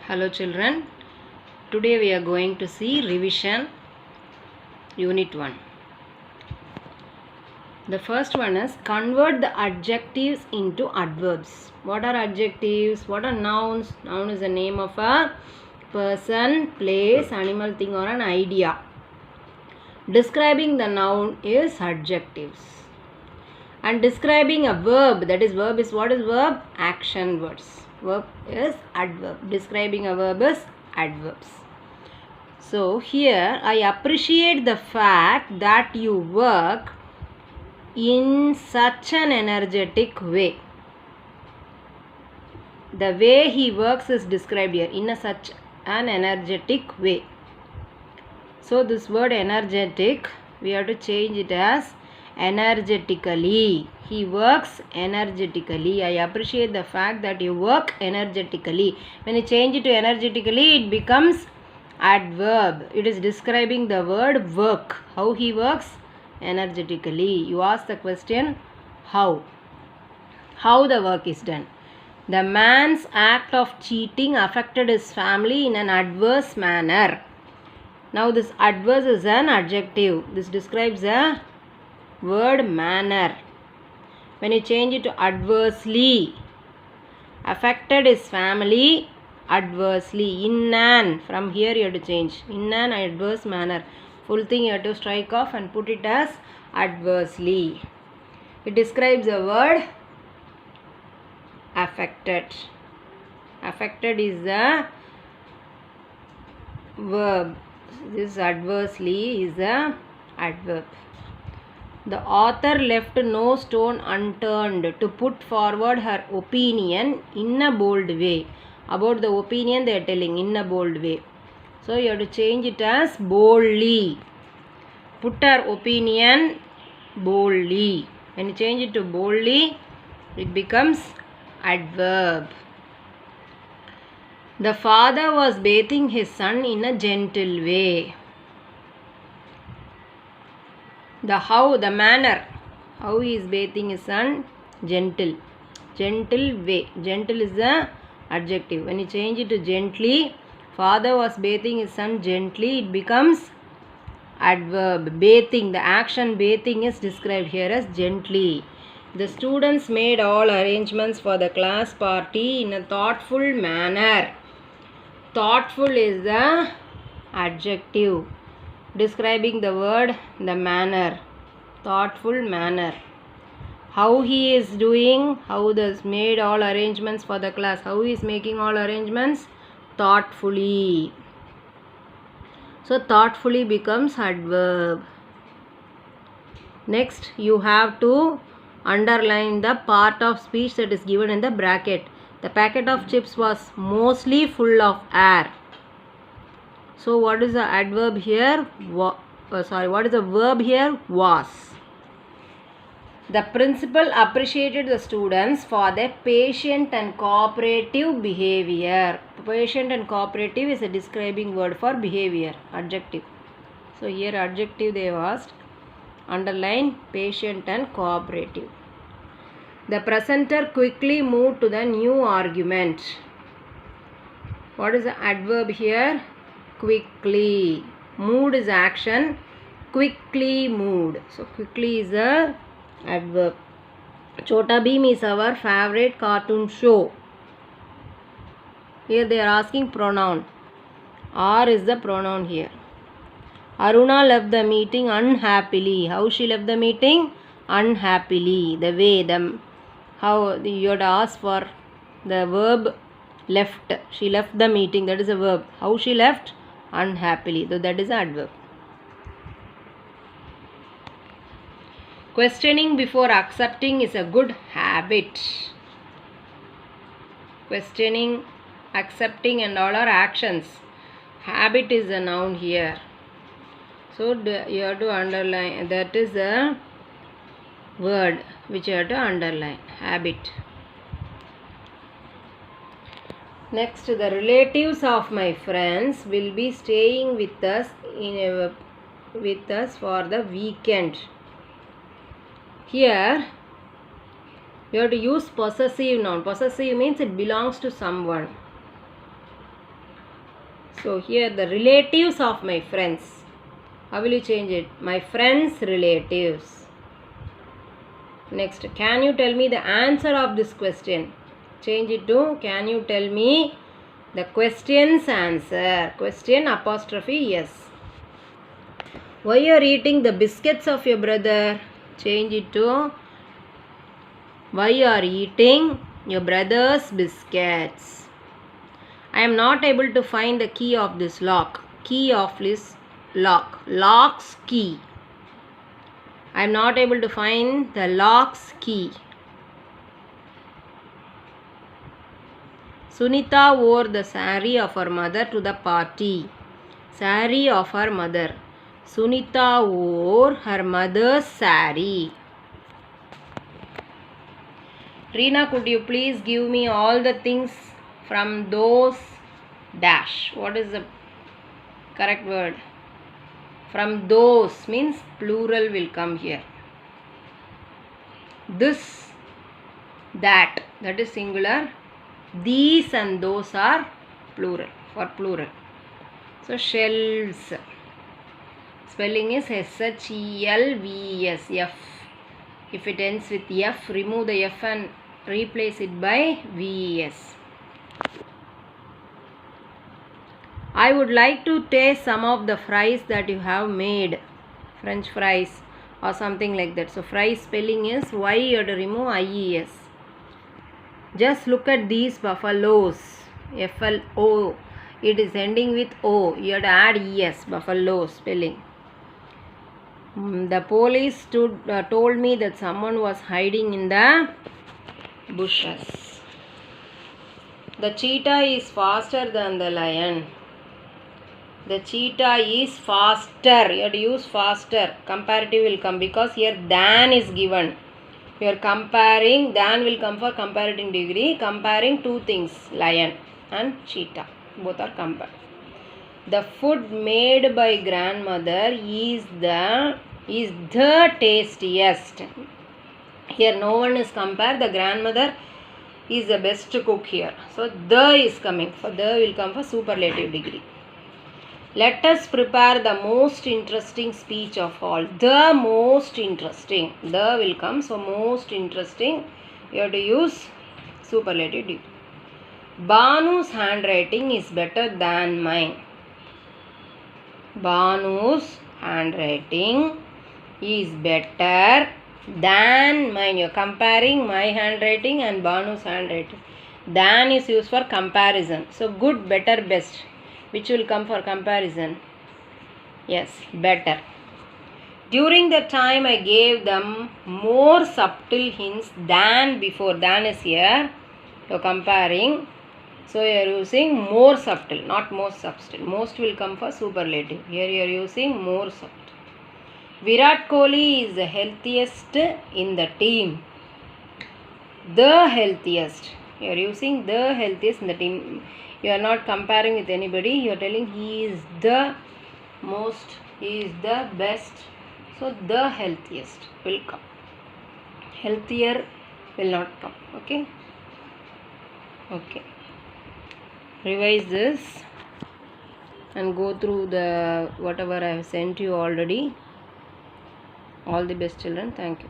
Hello children, today we are going to see revision unit 1. The first one is convert the adjectives into adverbs. What are adjectives? What are nouns? Noun is the name of a person, place, animal, thing or an idea. Describing the noun is adjectives. And describing a verb, that is verb is what is verb? Action words. Verb is adverb. Describing a verb is adverbs. So here I appreciate the fact that you work in such an energetic way. The way he works is described here in such an energetic way. So this word energetic, we have to change it as energetically. He works energetically. I appreciate the fact that you work energetically. When you change it to energetically, it becomes adverb. It is describing the word work. How he works energetically. You ask the question how. How the work is done. The man's act of cheating affected his family in an adverse manner. Now this adverse is an adjective. This describes a word manner. When you change it to adversely, affected his family adversely. In an, from here you have to change. In an adverse manner. Full thing you have to strike off and put it as adversely. It describes a word affected. Affected is a verb. This adversely is a adverb. The author left no stone unturned to put forward her opinion in a bold way. About the opinion they are telling in a bold way. So you have to change it as boldly. Put her opinion boldly. When you change it to boldly, it becomes adverb. The father was bathing his son in a gentle way. The how, the manner, how he is bathing his son, gentle. Gentle way. Gentle is the adjective. When you change it to gently, father was bathing his son gently, it becomes adverb. Bathing, the action bathing is described here as gently. The students made all arrangements for the class party in a thoughtful manner. Thoughtful is the adjective. Describing the word, the manner. Thoughtful manner. How he is doing, how does made all arrangements for the class. How he is making all arrangements? Thoughtfully. So thoughtfully becomes adverb. Next you have to underline the part of speech that is given in the bracket. The packet of chips was mostly full of air. So what is the adverb here? What is the verb here? Was. The principal appreciated the students for their patient and cooperative behavior. Patient and cooperative is a describing word for behavior, adjective. So here adjective they have asked. Underline patient and cooperative. The presenter quickly moved to the new argument. What is the adverb here? Quickly. Moved is action. Quickly moved. So quickly is a adverb. Chota Bheem is our favorite cartoon show. Here they are asking pronoun. R is the pronoun here. Aruna left the meeting unhappily. How she left the meeting? Unhappily. The way, how you have to ask for the verb left. She left the meeting. That is a verb. How she left? Unhappily. So that is an adverb. Questioning before accepting is a good habit. Questioning, accepting and all are actions. Habit is a noun here. So you have to underline. That is a word which you have to underline. Habit. Next, the relatives of my friends will be staying with us for the weekend. Here you have to use possessive noun. Possessive means it belongs to someone. So here the relatives of my friends. How will you change it? My friends' relatives. Next, can you tell me the answer of this question? Change it to, can you tell me the question's answer? Question apostrophe yes. Why you are eating the biscuits of your brother? Change it to, why you are eating your brother's biscuits? I am not able to find the key of this lock. Key of this lock. Lock's key. I am not able to find the lock's key. Sunita wore the saree of her mother to the party. Saree of her mother. Sunita wore her mother's saree. Reena, could you please give me all the things from those dash? What is the correct word? From those means plural will come here. This, that is singular. These and those are plural, for plural. So shelves. Spelling is S-H-E-L-V-S, F. If it ends with F, remove the F and replace it by V-S. I would like to taste some of the fries that you have made. French fries or something like that. So fries spelling is Y, you have to remove I-E-S. Just look at these buffaloes. F-L-O. It is ending with O. You have to add E-S. Buffalo spelling. The police told me that someone was hiding in the bushes. The cheetah is faster than the lion. The cheetah is faster. You have to use faster. Comparative will come because here than is given. You are comparing, than will come for comparative degree. Comparing two things, lion and cheetah. Both are compared. The food made by grandmother is the tastiest. Here no one is compared. The grandmother is the best cook here. So the is coming. For the will come for superlative degree. Let us prepare the most interesting speech of all. The most interesting. The will come. So most interesting. You have to use superlative degree. Banu's handwriting is better than mine. Banu's handwriting is better than mine. You are comparing my handwriting and Banu's handwriting. Than is used for comparison. So good, better, best. Which will come for comparison? Yes, better. During the time I gave them more subtle hints than before. Than is here. You are comparing. So you are using more subtle, not most subtle. Most will come for superlative. Here you are using more subtle. Virat Kohli is the healthiest in the team. The healthiest. You are using the healthiest in the team. You are not comparing with anybody. You are telling he is the most, he is the best. So the healthiest will come. Healthier will not come. Okay. Okay. Revise this and go through the whatever I have sent you already. All the best, children. Thank you.